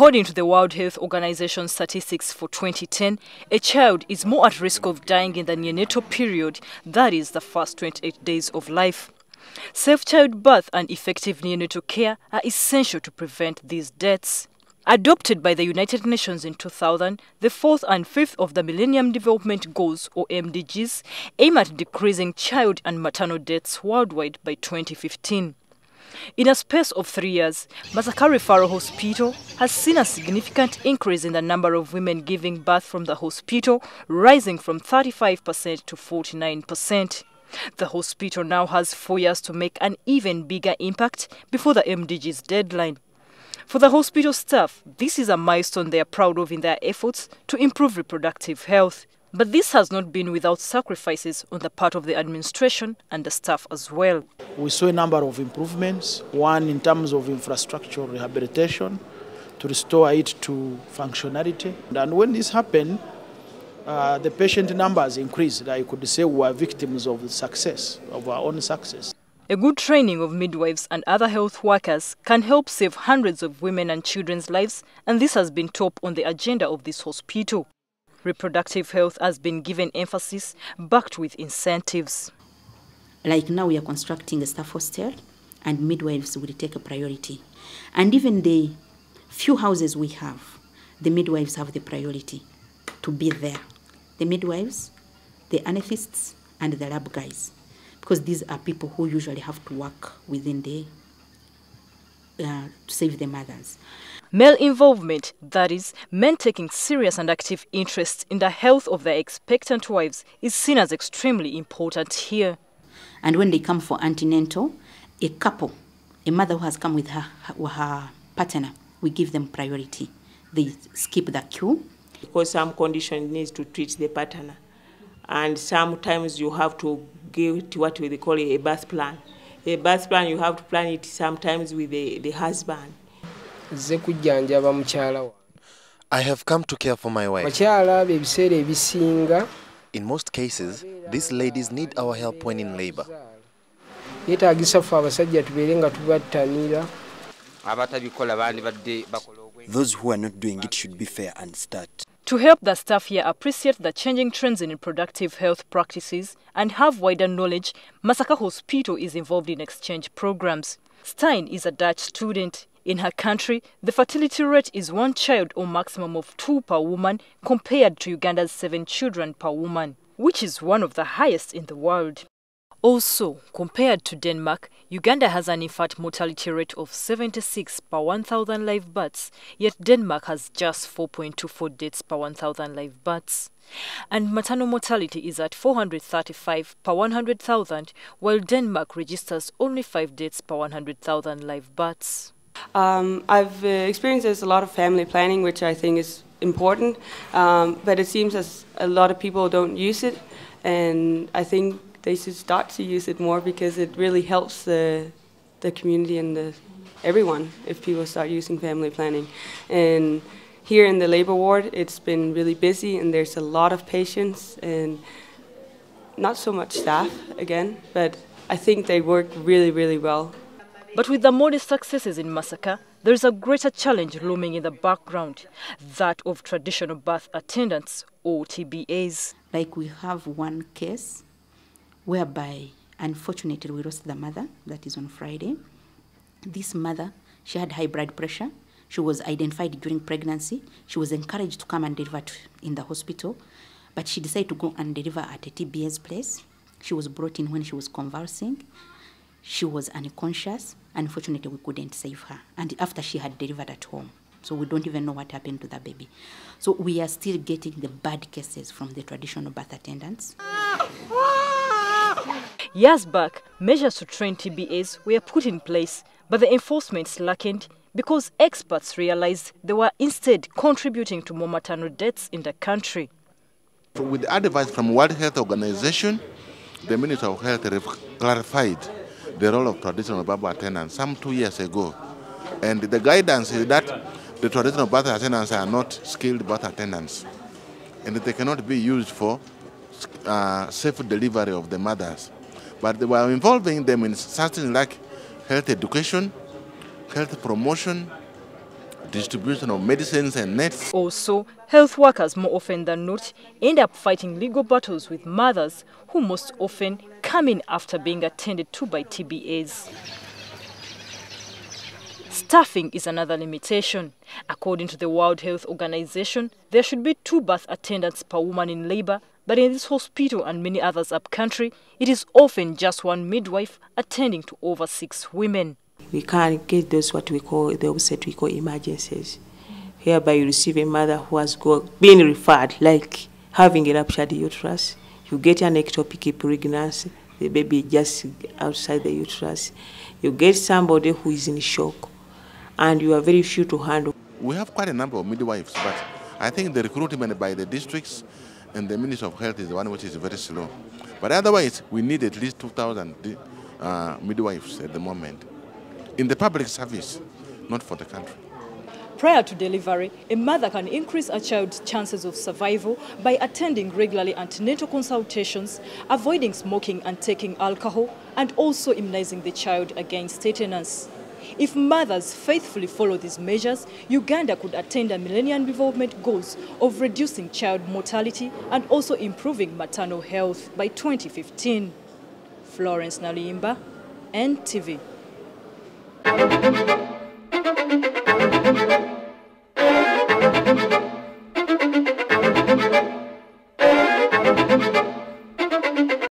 According to the World Health Organization statistics for 2010, a child is more at risk of dying in the neonatal period, that is, the first 28 days of life. Safe childbirth and effective neonatal care are essential to prevent these deaths. Adopted by the United Nations in 2000, the fourth and fifth of the Millennium Development Goals, or MDGs, aim at decreasing child and maternal deaths worldwide by 2015. In a space of 3 years, Masaka Referral Hospital has seen a significant increase in the number of women giving birth from the hospital, rising from 35% to 49%. The hospital now has 4 years to make an even bigger impact before the MDG's deadline. For the hospital staff, this is a milestone they are proud of in their efforts to improve reproductive health. But this has not been without sacrifices on the part of the administration and the staff as well. We saw a number of improvements, one in terms of infrastructural rehabilitation to restore it to functionality. And when this happened, the patient numbers increased. I could say we were victims of the success, of our own success. A good training of midwives and other health workers can help save hundreds of women and children's lives, and this has been top on the agenda of this hospital. Reproductive health has been given emphasis, backed with incentives. Like now we are constructing a staff hostel, and midwives will take a priority. And even the few houses we have, the midwives have the priority to be there. The midwives, the anesthetists, and the lab guys. Because these are people who usually have to work within the to save the mothers. Male involvement, that is, men taking serious and active interest in the health of their expectant wives, is seen as extremely important here. And when they come for antenatal, a couple, a mother who has come with her partner, we give them priority. They skip the queue. Because some condition needs to treat the partner. And sometimes you have to give to what we call a birth plan. A birth plan, you have to plan it sometimes with the husband. I have come to care for my wife. In most cases, these ladies need our help when in labor. Those who are not doing it should be fair and start. To help the staff here appreciate the changing trends in reproductive health practices and have wider knowledge, Masaka Hospital is involved in exchange programs. Stein is a Dutch student. In her country, the fertility rate is 1 child or maximum of 2 per woman compared to Uganda's 7 children per woman, which is one of the highest in the world. Also, compared to Denmark, Uganda has an infant mortality rate of 76 per 1,000 live births, yet Denmark has just 4.24 deaths per 1,000 live births. And maternal mortality is at 435 per 100,000, while Denmark registers only 5 deaths per 100,000 live births. I've experienced there's a lot of family planning, which I think is important, but it seems as a lot of people don't use it, and I think they should start to use it more because it really helps the community and everyone if people start using family planning. And here in the labor ward, it's been really busy and there's a lot of patients and not so much staff again, but I think they work really, really well. But with the modest successes in Masaka, there is a greater challenge looming in the background, that of traditional birth attendants, or TBAs. Like we have one case whereby, unfortunately, we lost the mother. That is on Friday. This mother, she had high blood pressure. She was identified during pregnancy. She was encouraged to come and deliver in the hospital, but she decided to go and deliver at a TBA's place. She was brought in when she was convulsing. She was unconscious. Unfortunately, we couldn't save her. And after she had delivered at home. So we don't even know what happened to the baby. So we are still getting the bad cases from the traditional birth attendants. Years back, measures to train TBAs were put in place, but the enforcement slackened because experts realized they were instead contributing to more maternal deaths in the country. With advice from World Health Organization, the Minister of Health clarified the role of traditional birth attendants some 2 years ago. And the guidance is that the traditional birth attendants are not skilled birth attendants, and they cannot be used for safe delivery of the mothers. But they were involving them in something like health education, health promotion, distribution of medicines and nets. Also, health workers more often than not end up fighting legal battles with mothers who most often come in after being attended to by TBAs. Staffing is another limitation. According to the World Health Organization, there should be 2 birth attendants per woman in labor, but in this hospital and many others up-country, it is often just 1 midwife attending to over 6 women. We can't get those what we call, the opposite we call emergencies. Hereby you receive a mother who has been referred, like having a ruptured uterus. You get an ectopic pregnancy, the baby just outside the uterus. You get somebody who is in shock, and you are very few to handle. We have quite a number of midwives, but I think the recruitment by the districts and the Ministry of Health is the one which is very slow. But otherwise, we need at least 2,000 midwives at the moment in the public service, not for the country. Prior to delivery, a mother can increase a child's chances of survival by attending regularly antenatal consultations, avoiding smoking and taking alcohol, and also immunizing the child against tetanus. If mothers faithfully follow these measures, Uganda could attain the Millennium Development Goals of reducing child mortality and also improving maternal health by 2015. Florence Nalimba, NTV.